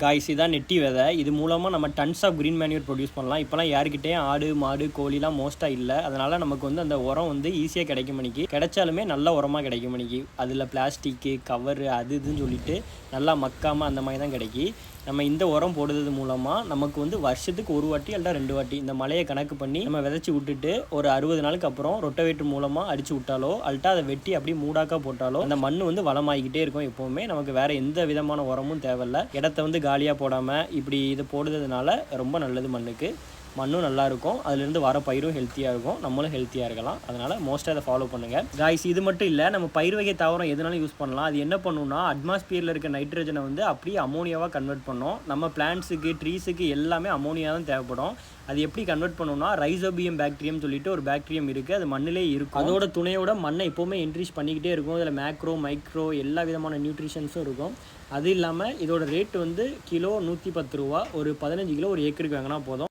Guys இதான் நெட்டி விதை. இது மூலமாக நம்ம tons of green manure produce பண்ணலாம். இப்போலாம் யாருக்கிட்டேயும் ஆடு மாடு கோழிலாம் மோஸ்ட்டாக இல்லை. அதனால் நமக்கு வந்து அந்த உரம் வந்து ஈஸியாக கிடைக்கும் மணிக்கு. கிடைச்சாலுமே நல்ல உரமாக கிடைக்கும் மணிக்கு. அதில் பிளாஸ்டிக்கு கவரு அது இதுன்னு சொல்லிட்டு நல்லா மக்காமல் அந்த மாதிரி தான் கிடைக்கி. நம்ம இந்த உரம் போடுறது மூலமாக நமக்கு வந்து வருஷத்துக்கு ஒரு வாட்டி அல்ல 2 வாட்டி இந்த மழையை கணக்கு பண்ணி நம்ம விதைச்சி விட்டுட்டு ஒரு 60 நாளுக்கு அப்புறம் ரொட்டவேட்டர் மூலமாக அடித்து விட்டாலோ அல்ட்டா அதை வெட்டி அப்படியே மூடாக்கா போட்டாலோ அந்த மண் வந்து வளமாகிக்கிட்டே இருக்கும். எப்போவுமே நமக்கு வேறு எந்த விதமான உரமும் தேவையில்லை. இடத்த வந்து காலியாக போடாமல் இப்படி இது போடுறதுனால ரொம்ப நல்லது. மண்ணும் நல்லாயிருக்கும். அதுலேருந்து வர பயிரும் ஹெல்த்தியாக இருக்கும். நம்மளும் ஹெல்த்தியாக இருக்கலாம். அதனால் மோஸ்ட்டாக அதை ஃபாலோ பண்ணுங்கள் காய்ஸ். இது மட்டும் இல்லை, நம்ம பயிர் வகை தாவரம் எதுனாலும் யூஸ் பண்ணலாம். அது என்ன பண்ணுன்னா அட்மாஸ்பியரில் இருக்க நைட்ரஜனை வந்து அப்படியே அமோனியாவாக கன்வெர்ட் பண்ணோம். நம்ம பிளான்ட்ஸுக்கு ட்ரீஸுக்கு எல்லாமே அமோனியா தான் தேவைப்படும். அது எப்படி கன்வெர்ட் பண்ணணும்னா ரைசோபியம் பாக்டீரியம் சொல்லிட்டு ஒரு பாக்டீரியம் இருக்குது. அது மண்ணிலே இருக்கும். அதோட துணையோட மண்ணை எப்போவுமே என்ரிச் பண்ணிக்கிட்டே இருக்கும். இதில் மேக்ரோ மைக்ரோ எல்லா விதமான நியூட்ரிஷன்ஸும் இருக்கும். அது இல்லாமல் இதோட ரேட்டு வந்து கிலோ 110 ரூபா. ஒரு 15 கிலோ ஒரு ஏக்கருக்கு வாங்கினா போதும்.